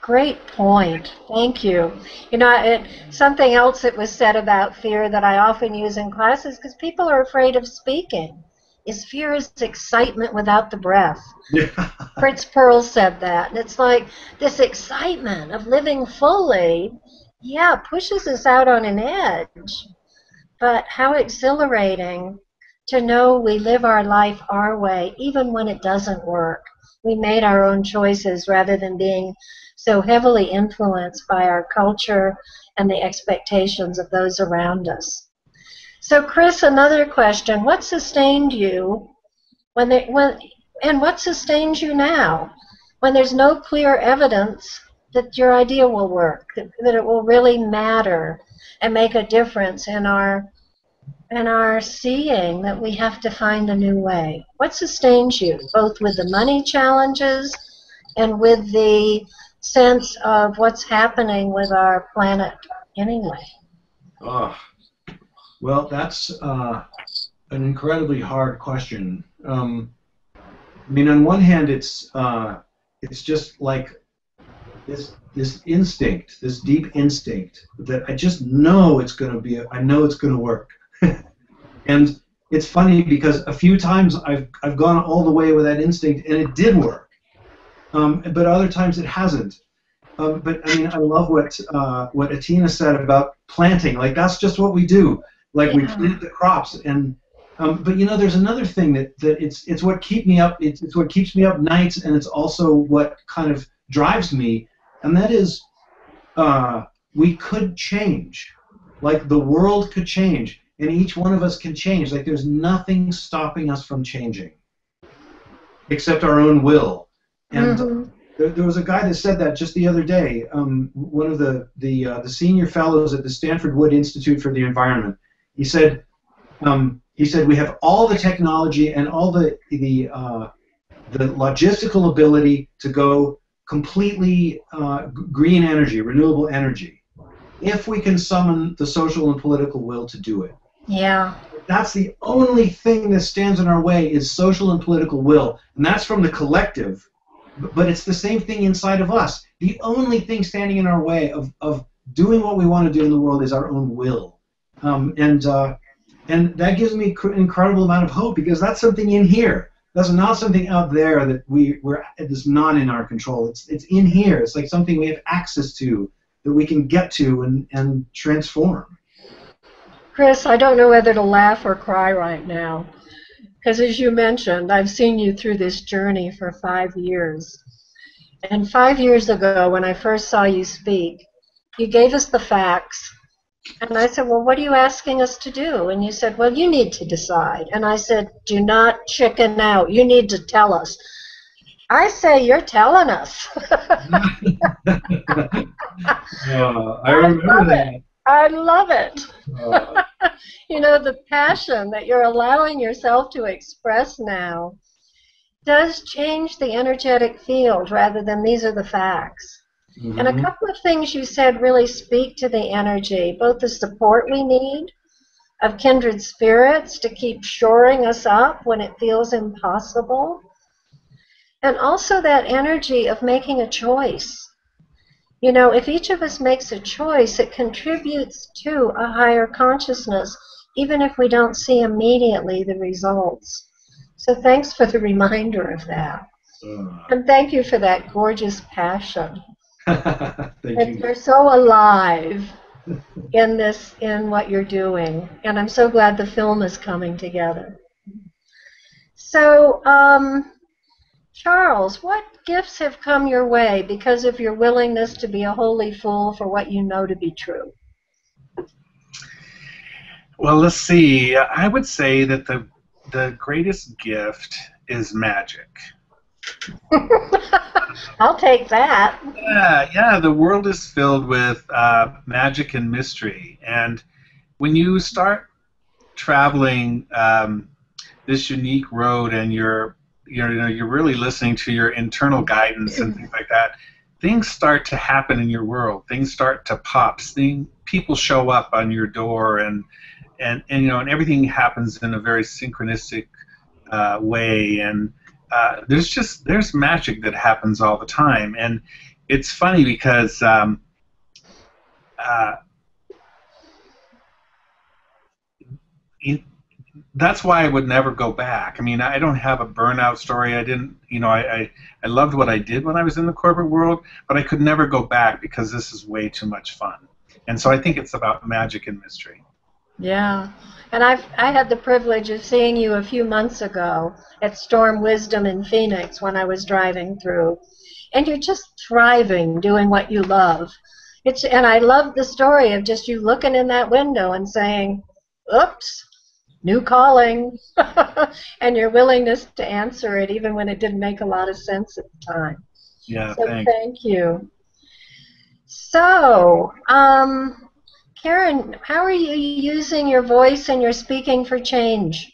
Great point. Thank you. Something else that was said about fear that I often use in classes, because people are afraid of speaking, is fear is excitement without the breath. Yeah. Fritz Perls said that. And it's like this excitement of living fully, pushes us out on an edge. But how exhilarating to know we live our life our way, even when it doesn't work. We made our own choices rather than being so heavily influenced by our culture and the expectations of those around us. So, Chris, another question: what sustained you and what sustains you now when there's no clear evidence that your idea will work, that it will really matter and make a difference in our seeing that we have to find a new way? What sustains you, both with the money challenges and with the sense of what's happening with our planet anyway? Oh, well, that's an incredibly hard question. I mean, on one hand, it's just like this instinct, this deep instinct that I just know it's going to be. I know it's going to work. And it's funny because a few times I've gone all the way with that instinct and it did work, but other times it hasn't. But I mean, I love what Atina said about planting. Like, that's just what we do. Like, we plant the crops, and but there's another thing that it's what keeps me up. It's what keeps me up nights, and it's also what kind of drives me, and that is we could change. Like, the world could change. And each one of us can change. Like, there's nothing stopping us from changing, except our own will. And there was a guy that said that just the other day. One of the senior fellows at the Stanford Wood Institute for the Environment. He said we have all the technology and all the logistical ability to go completely green energy, renewable energy, if we can summon the social and political will to do it. Yeah. That's the only thing that stands in our way, is social and political will. And that's from the collective. But it's the same thing inside of us. The only thing standing in our way of doing what we want to do in the world is our own will. And that gives me an incredible amount of hope, because that's something in here. That's not something out there that it's not in our control. It's in here. It's like something we have access to, that we can get to and transform. Chris, I don't know whether to laugh or cry right now, because as you mentioned, I've seen you through this journey for 5 years. And 5 years ago, when I first saw you speak, you gave us the facts, And I said, well, what are you asking us to do? And you said, well, you need to decide. And I said, do not chicken out. You need to tell us. I say, you're telling us. I remember that. I love it. Uh, You know, the passion that you're allowing yourself to express now does change the energetic field rather than these are the facts. And a couple of things you said really speak to the energy, both the support we need of kindred spirits to keep shoring us up when it feels impossible, and also that energy of making a choice. You know, if each of us makes a choice, it contributes to a higher consciousness, even if we don't see immediately the results. So thanks for the reminder of that. And thank you for that gorgeous passion. Thank you. You're so alive in what you're doing. And I'm so glad the film is coming together. So, Charles, what gifts have come your way because of your willingness to be a holy fool for what you know to be true? Well, let's see. I would say that the greatest gift is magic. I'll take that. Yeah. The world is filled with magic and mystery, and when you start traveling this unique road, and you're really listening to your internal guidance and things like that, things start to happen in your world. Things start to pop. People show up on your door, and everything happens in a very synchronistic way, and there's magic that happens all the time. And it's funny because that's why I would never go back. I mean, I don't have a burnout story. I loved what I did when I was in the corporate world, but I could never go back because this is way too much fun. And so I think it's about magic and mystery. Yeah. And I had the privilege of seeing you a few months ago at Storm Wisdom in Phoenix when I was driving through. And you're just thriving doing what you love. And I love the story of just you looking in that window and saying, oops, new calling, and your willingness to answer it even when it didn't make a lot of sense at the time. Yeah, so thanks. Thank you. So, Karen, how are you using your voice and your speaking for change?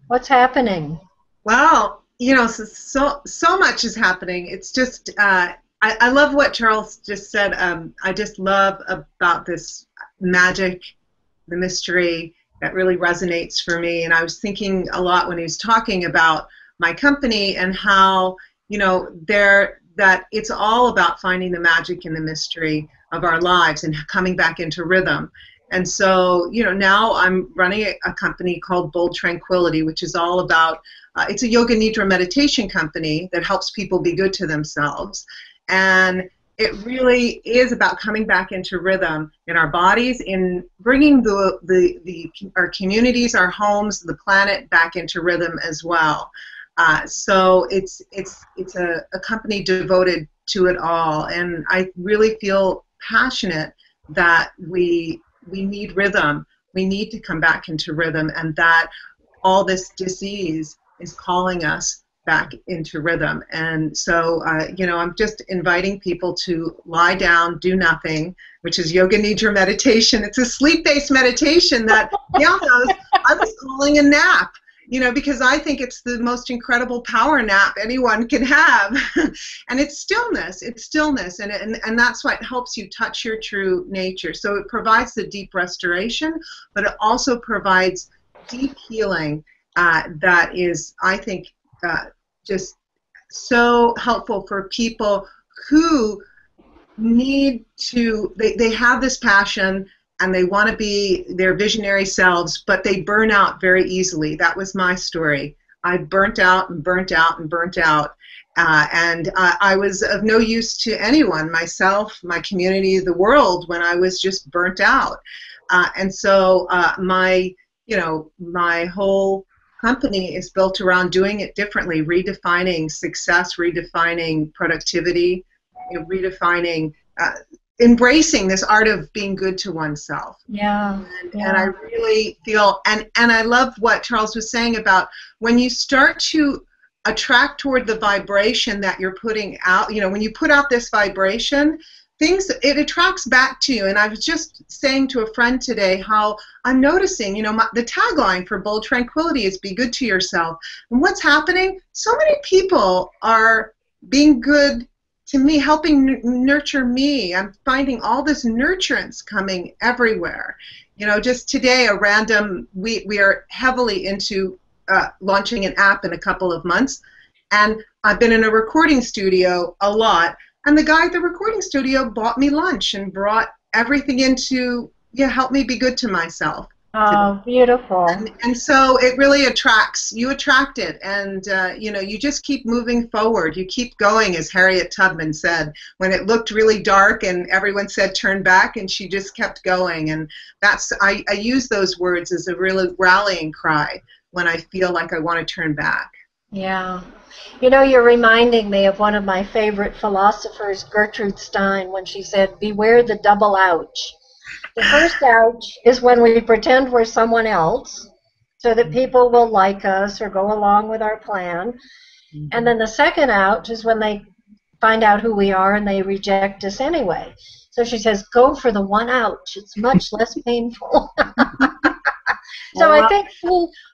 What's happening? Well, so much is happening. It's just, I love what Charles just said. I just love about this magic, the mystery, that really resonates for me. And I was thinking a lot when he was talking about my company and how, that it's all about finding the magic and the mystery of our lives and coming back into rhythm. And so, now I'm running a company called Bold Tranquility, which is all about, it's a yoga nidra meditation company that helps people be good to themselves. And it really is about coming back into rhythm in our bodies, in bringing our communities, our homes, the planet back into rhythm as well. So it's a company devoted to it all, and I really feel passionate that we need rhythm. We need to come back into rhythm, and that all this disease is calling us back into rhythm. And so, I'm just inviting people to lie down, do nothing, which is yoga nidra meditation. It's a sleep-based meditation that Gail knows I was calling a nap, because I think it's the most incredible power nap anyone can have. And it's stillness, and that's what helps you touch your true nature. So it provides the deep restoration, but it also provides deep healing that is, I think, just so helpful for people who need to, they have this passion and they want to be their visionary selves, but they burn out very easily. That was my story. I burnt out and burnt out and burnt out. And I was of no use to anyone, myself, my community, the world, when I was just burnt out. And so my whole company is built around doing it differently, redefining success, redefining productivity, redefining embracing this art of being good to oneself. Yeah. And I really feel, and I love what Charles was saying about when you start to attract toward the vibration that you're putting out, you know, when you put out this vibration, it attracts back to you. And I was just saying to a friend today how I'm noticing, you know, the tagline for Bold Tranquility is be good to yourself. And what's happening? So many people are being good to me, helping nurture me. I'm finding all this nurturance coming everywhere. You know, just today, we are heavily into launching an app in a couple of months. And I've been in a recording studio a lot. And the guy at the recording studio bought me lunch and brought everything in to help me be good to myself. Oh, beautiful. And so it really attracts, you attract it, and you know, you just keep moving forward. You keep going, as Harriet Tubman said, when it looked really dark and everyone said turn back, and she just kept going. And that's, I use those words as a really rallying cry when I feel like I want to turn back. Yeah. You know, you're reminding me of one of my favorite philosophers, Gertrude Stein, when she said, beware the double ouch. The first ouch is when we pretend we're someone else so that people will like us or go along with our plan. And then the second ouch is when they find out who we are and they reject us anyway. So she says, go for the one ouch. It's much less painful. So I think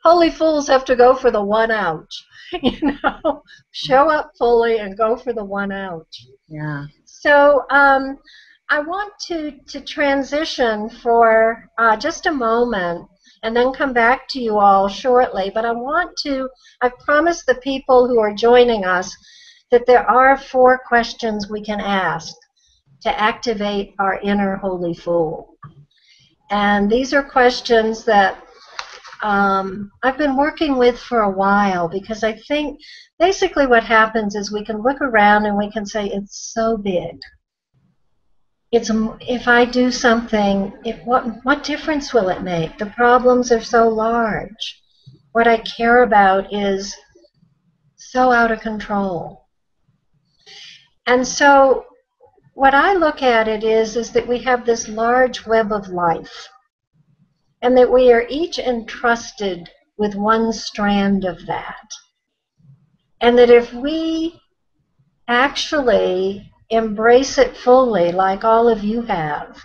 holy fools have to go for the one ouch. You know, show up fully and go for the one ouch. Yeah. So I want to transition for just a moment and then come back to you all shortly. But I've promised the people who are joining us that there are 4 questions we can ask to activate our inner holy fool. And these are questions that I've been working with for a while, because I think basically what happens is we can look around and we can say, it's so big. If I do something, what difference will it make? The problems are so large. What I care about is so out of control. And so what I look at it is that we have this large web of life, and that we are each entrusted with one strand of that. And that if we actually embrace it fully, like all of you have,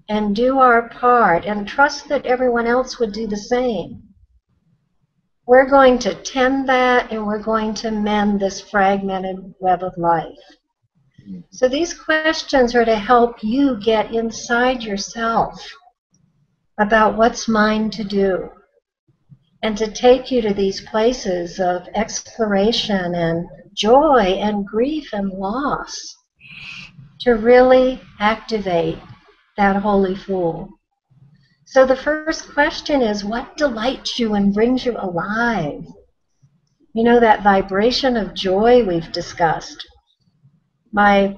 and do our part, and trust that everyone else would do the same, we're going to tend that, and we're going to mend this fragmented web of life. So these questions are to help you get inside yourself about what's mine to do, and to take you to these places of exploration and joy and grief and loss, to really activate that holy fool. So the first question is, what delights you and brings you alive? You know, that vibration of joy we've discussed. My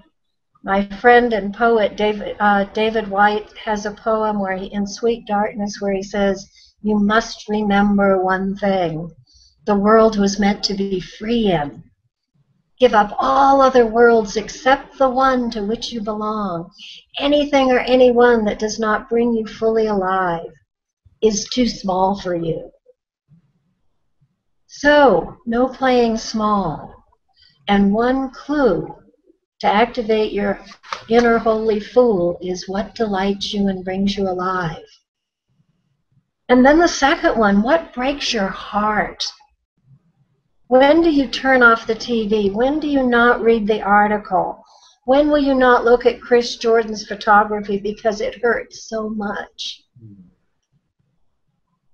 friend and poet David White has a poem where in Sweet Darkness, where he says, you must remember one thing. The world was meant to be free in. Give up all other worlds except the one to which you belong. Anything or anyone that does not bring you fully alive is too small for you. So, no playing small. And one clue to activate your inner holy fool is what delights you and brings you alive. And then the second one, what breaks your heart? When do you turn off the TV? When do you not read the article? When will you not look at Chris Jordan's photography because it hurts so much?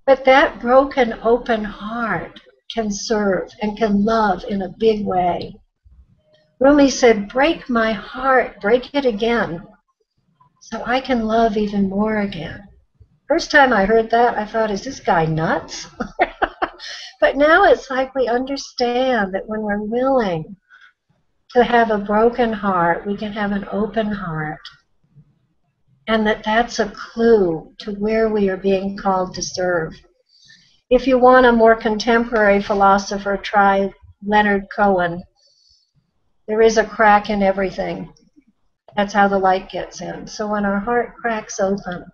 But that broken, open heart can serve and can love in a big way. Rumi said, break my heart, break it again, so I can love even more again. First time I heard that, I thought, is this guy nuts? But now it's like we understand that when we're willing to have a broken heart, we can have an open heart. And that's a clue to where we are being called to serve. If you want a more contemporary philosopher, try Leonard Cohen. There is a crack in everything. That's how the light gets in. So when our heart cracks open,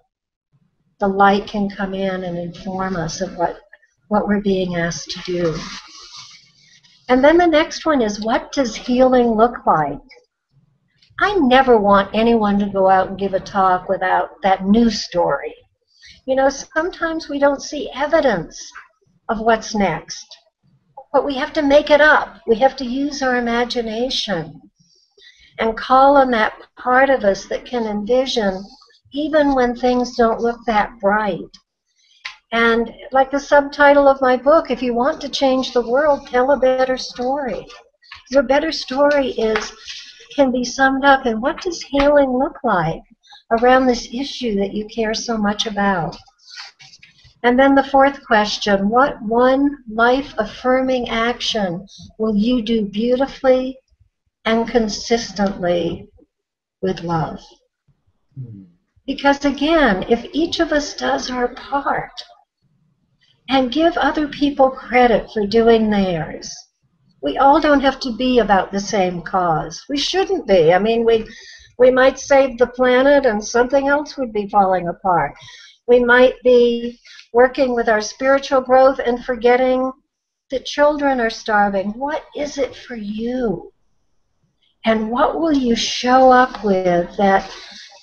the light can come in and inform us of what we're being asked to do. And then the next one is, what does healing look like? I never want anyone to go out and give a talk without that new story. You know, sometimes we don't see evidence of what's next, but we have to make it up. We have to use our imagination and call on that part of us that can envision even when things don't look that bright. And like the subtitle of my book, if you want to change the world, tell a better story. Your better story can be summed up in, what does healing look like around this issue that you care so much about? And then the fourth question, what one life-affirming action will you do beautifully and consistently with love? Because again, if each of us does our part and give other people credit for doing theirs, we all don't have to be about the same cause. We shouldn't be. I mean, we might save the planet and something else would be falling apart. We might be working with our spiritual growth and forgetting that children are starving. What is it for you? And what will you show up with that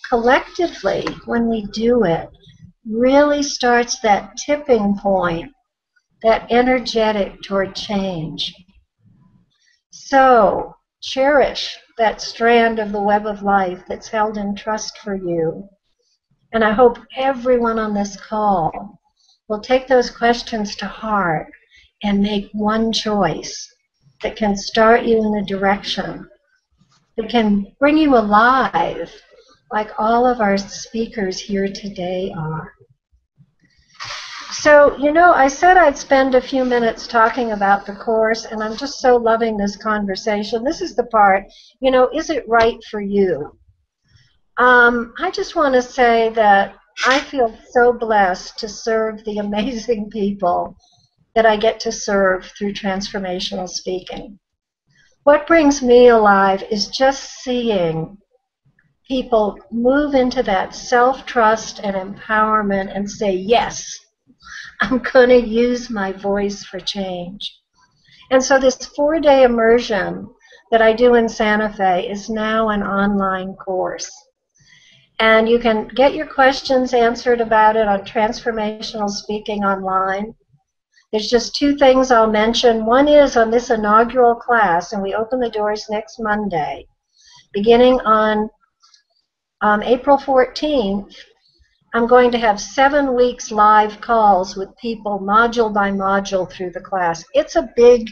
collectively, when we do it, really starts that tipping point, that energetic toward change? So cherish that strand of the web of life that's held in trust for you. And I hope everyone on this call will take those questions to heart and make one choice that can start you in a direction that can bring you alive, like all of our speakers here today are. So, you know, I said I'd spend a few minutes talking about the Course, and I'm just so loving this conversation. This is the part, you know, is it right for you? I just want to say that I feel so blessed to serve the amazing people that I get to serve through transformational speaking. What brings me alive is just seeing people move into that self-trust and empowerment and say, yes, I'm going to use my voice for change. And so this 4-day immersion that I do in Santa Fe is now an online course. And you can get your questions answered about it on Transformational Speaking Online. There's just 2 things I'll mention. One is on this inaugural class, and we open the doors next Monday, beginning on April 14th, I'm going to have 7 weeks live calls with people module by module through the class. It's a big,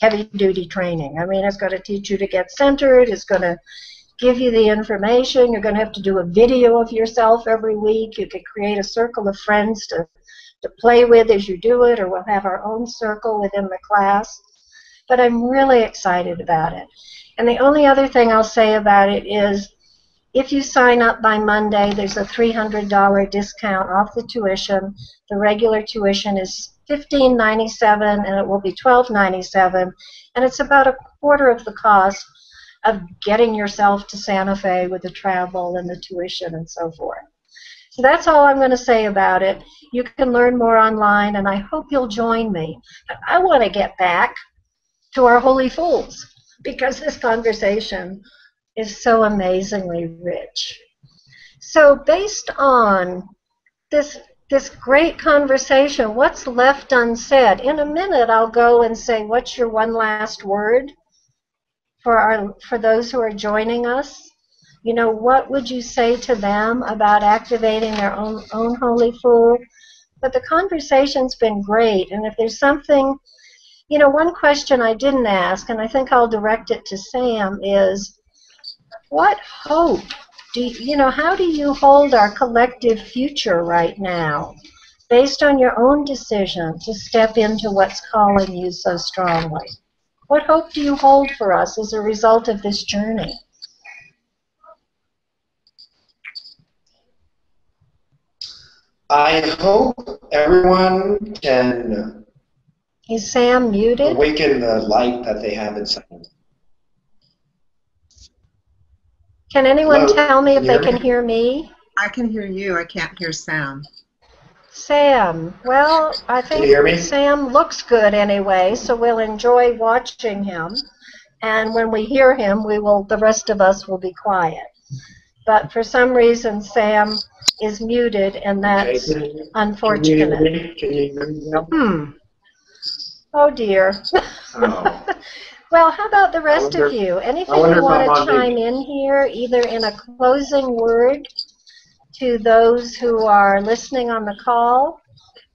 heavy-duty training. I mean, it's going to teach you to get centered. It's going to give you the information. You're going to have to do a video of yourself every week. You could create a circle of friends to play with as you do it, or we'll have our own circle within the class. But I'm really excited about it. And the only other thing I'll say about it is, if you sign up by Monday, there's a $300 discount off the tuition. The regular tuition is $15.97, and it will be $12.97, and it's about a quarter of the cost of getting yourself to Santa Fe with the travel and the tuition and so forth. So that's all I'm going to say about it. You can learn more online, and I hope you'll join me. But I want to get back to our Holy Fools, because this conversation is so amazingly rich. So based on this great conversation, what's left unsaid? In a minute, I'll go and say, what's your one last word for those who are joining us? You know, what would you say to them about activating their own Holy Fool? But the conversation's been great, and if there's something, you know, one question I didn't ask, and I think I'll direct it to Sam, is what hope how do you hold our collective future right now, based on your own decision to step into what's calling you so strongly? What hope do you hold for us as a result of this journey? I hope everyone can Is Sam muted? awaken the light that they have inside. Can anyone Hello? tell me if Can you they hear can me? hear me? I can hear you. I can't hear Sam. Sam. Well, I Can you think hear me? Sam looks good anyway, so we'll enjoy watching him. And when we hear him, the rest of us will be quiet. But for some reason, Sam is muted, and Okay. that's Can you hear unfortunate. me? Can you hear me now? Oh dear. Oh. Well, how about the I rest of wonder. you? I Anything wonder you if I'm want to on chime mute. in here, either in a closing word to those who are listening on the call,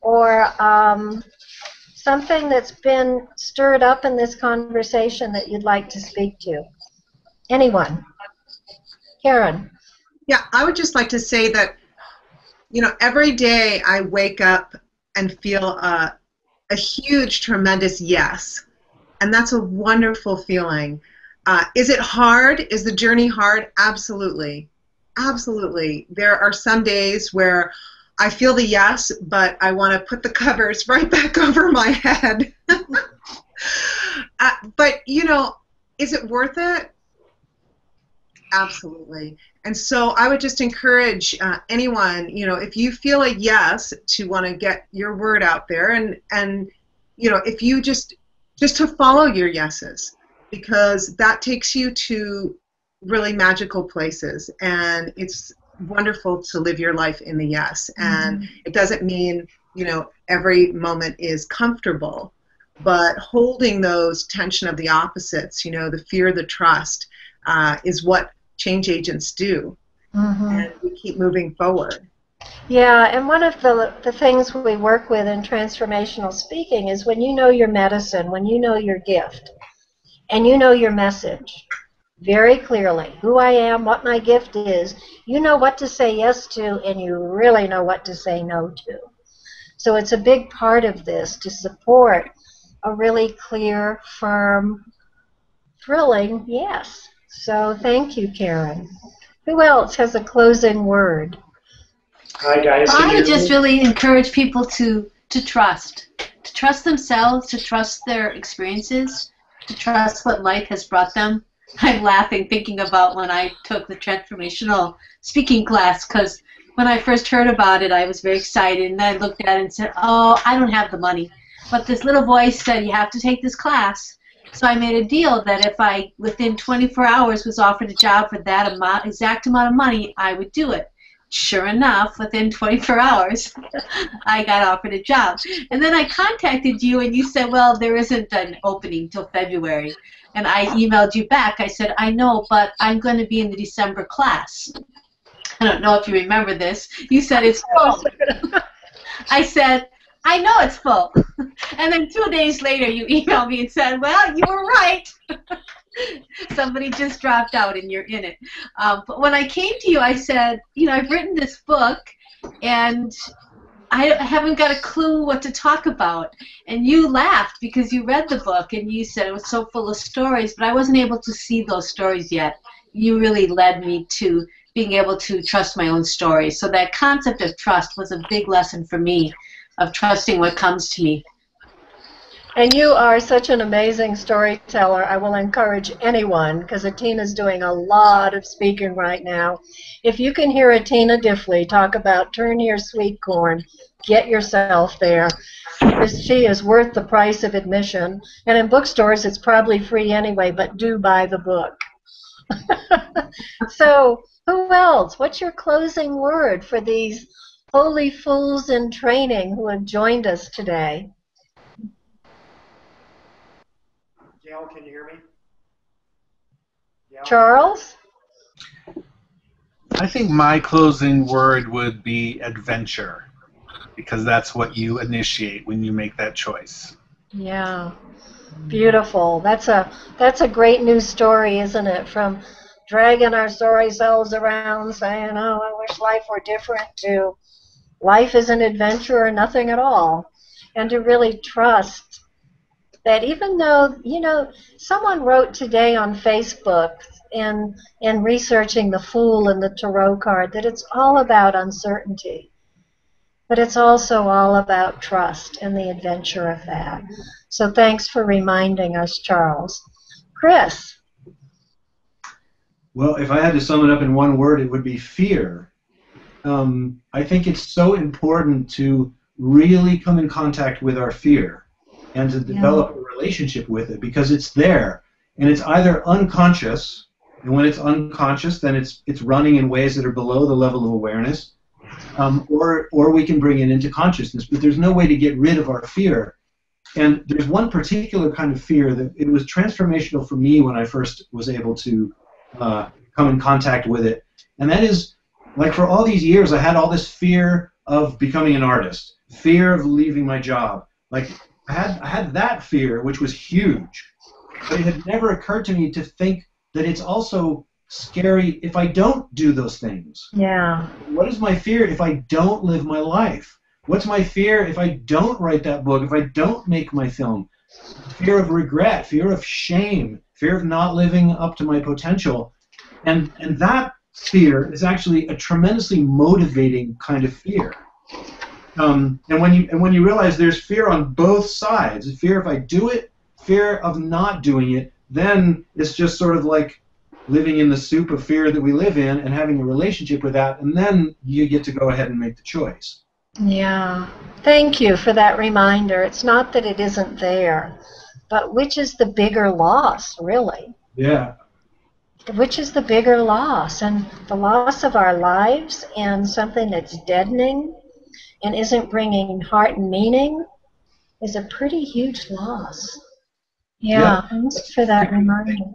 or something that's been stirred up in this conversation that you'd like to speak to? Anyone? Karen? Yeah, I would just like to say that, you know, every day I wake up and feel a huge, tremendous yes. And that's a wonderful feeling. Is it hard? Is the journey hard? Absolutely. Absolutely. There are some days where I feel the yes, but I want to put the covers right back over my head. But, you know, is it worth it? Absolutely. And so I would just encourage anyone, you know, if you feel a yes to want to get your word out there, and you know, if you just to follow your yeses, because that takes you to really magical places, and it's wonderful to live your life in the yes. And it doesn't mean, you know, every moment is comfortable, but holding those tension of the opposites, you know, the fear, the trust, is what change agents do, and we keep moving forward. Yeah, and one of the things we work with in transformational speaking is when you know your medicine, when you know your gift, and you know your message very clearly, who I am, what my gift is, you know what to say yes to, and you really know what to say no to. So it's a big part of this to support a really clear, firm, thrilling yes. So thank you, Karen. Who else has a closing word? Hi guys. Well, Can I you would hear just me? really encourage people to trust themselves, to trust their experiences, to trust what life has brought them. I'm laughing thinking about when I took the transformational speaking class, because when I first heard about it, I was very excited, and I looked at it and said, "Oh, I don't have the money." But this little voice said, "You have to take this class." So I made a deal that if I, within 24 hours, was offered a job for that exact amount of money, I would do it. Sure enough, within 24 hours, I got offered a job. And then I contacted you, and you said, well, there isn't an opening till February. And I emailed you back. I said, I know, but I'm going to be in the December class. I don't know if you remember this. You said it's full. I said, I know it's full. And then 2 days later, you emailed me and said, well, you were right. Somebody just dropped out and you're in it. But when I came to you, I said, you know, I've written this book and I haven't got a clue what to talk about. And you laughed because you read the book and you said it was so full of stories, but I wasn't able to see those stories yet. You really led me to being able to trust my own stories. So that concept of trust was a big lesson for me, of trusting what comes to me. And you are such an amazing storyteller. I will encourage anyone, because Atina's doing a lot of speaking right now. If you can hear Atina Diffley talk about turn your sweet corn, get yourself there. She is worth the price of admission. And in bookstores, it's probably free anyway, but do buy the book. So, who else? What's your closing word for these holy fools in training who have joined us today? Gail, can you hear me? Gail? Charles? I think my closing word would be adventure, because that's what you initiate when you make that choice. Yeah, beautiful. That's a great news story, isn't it? From dragging our sorry selves around saying, oh, I wish life were different, to life is an adventure or nothing at all. And to really trust that even though, you know, someone wrote today on Facebook in researching the Fool and the Tarot card that it's all about uncertainty. But it's also all about trust and the adventure of that. So thanks for reminding us, Charles. Chris? Well, if I had to sum it up in one word, it would be fear. I think it's so important to really come in contact with our fear and to develop a relationship with it, because it's there, and it's either unconscious, and when it's unconscious, then it's running in ways that are below the level of awareness, or we can bring it into consciousness. But there's no way to get rid of our fear. And there's one particular kind of fear that it was transformational for me when I first was able to come in contact with it, and that is, like, for all these years, I had all this fear of becoming an artist, fear of leaving my job. Like, I had that fear, which was huge. But it had never occurred to me to think that it's also scary if I don't do those things. Yeah. What is my fear if I don't live my life? What's my fear if I don't write that book, if I don't make my film? Fear of regret, fear of shame, fear of not living up to my potential. And that fear is actually a tremendously motivating kind of fear. And when you realize there's fear on both sides, fear if I do it, fear of not doing it, then it's just sort of like living in the soup of fear that we live in and having a relationship with that, and then you get to go ahead and make the choice. Yeah. Thank you for that reminder. It's not that it isn't there, but which is the bigger loss, really? Yeah. Which is the bigger loss? And the loss of our lives and something that's deadening and isn't bringing heart and meaning is a pretty huge loss. Yeah, thanks for that reminder.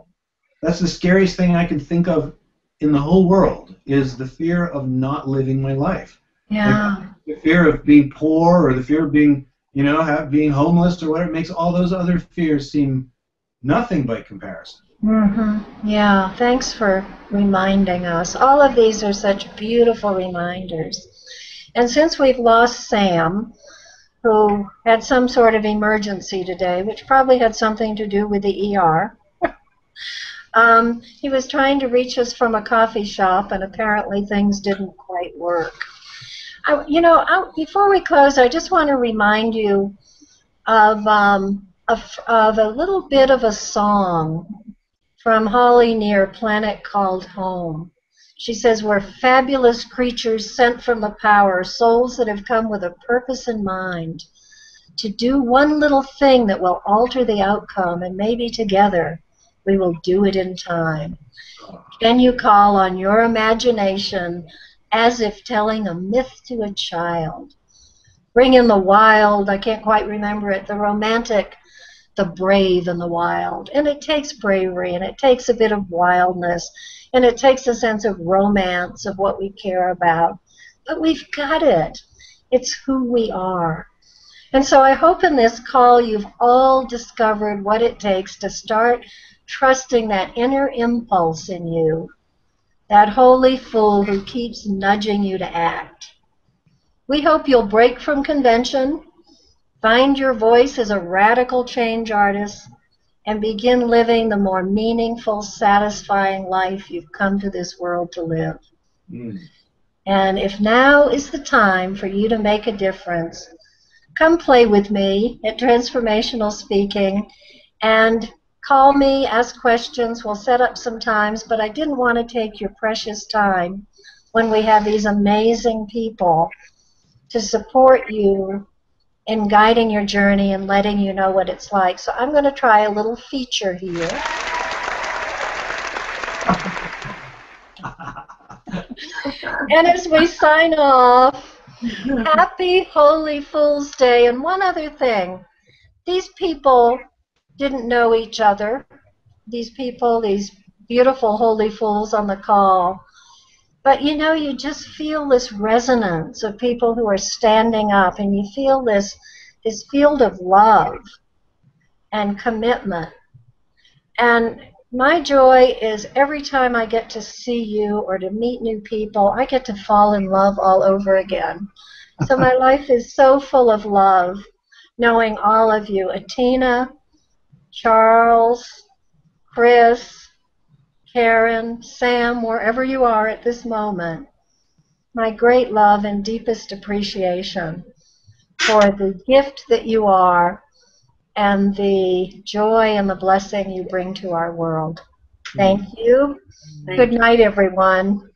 That's the scariest thing I can think of in the whole world, is the fear of not living my life. Yeah. Like, the fear of being poor, or the fear of being, being homeless, or whatever. It makes all those other fears seem nothing by comparison. Mm-hmm. Yeah, thanks for reminding us. All of these are such beautiful reminders. And since we've lost Sam, who had some sort of emergency today, which probably had something to do with the ER, he was trying to reach us from a coffee shop, and apparently things didn't quite work. Before we close, I just want to remind you of a little bit of a song from Holly Near, Planet Called Home. She says, "We're fabulous creatures sent from a power, souls that have come with a purpose in mind, to do one little thing that will alter the outcome, and maybe together we will do it in time. Can you call on your imagination as if telling a myth to a child? Bring in the wild," I can't quite remember it, the romantic, the brave and the wild. And it takes bravery, and it takes a bit of wildness, and it takes a sense of romance of what we care about. But we've got it. It's who we are. And so I hope in this call you've all discovered what it takes to start trusting that inner impulse in you, that holy fool who keeps nudging you to act. We hope you'll break from convention, find your voice as a radical change artist, and begin living the more meaningful, satisfying life you've come to this world to live. And if now is the time for you to make a difference, come play with me at Transformational Speaking, and call me, ask questions. We'll set up some times, but I didn't want to take your precious time when we have these amazing people to support you in guiding your journey and letting you know what it's like. So I'm going to try a little feature here. And as we sign off, happy Holy Fool's Day. And one other thing, these people didn't know each other. These people, these beautiful holy fools on the call. But you just feel this resonance of people who are standing up, and you feel this field of love and commitment. And my joy is every time I get to see you or to meet new people, I get to fall in love all over again. So my life is so full of love, knowing all of you. Atina, Charles, Chris, Karen, Sam, wherever you are at this moment, my great love and deepest appreciation for the gift that you are and the joy and the blessing you bring to our world. Thank you. Good night, everyone.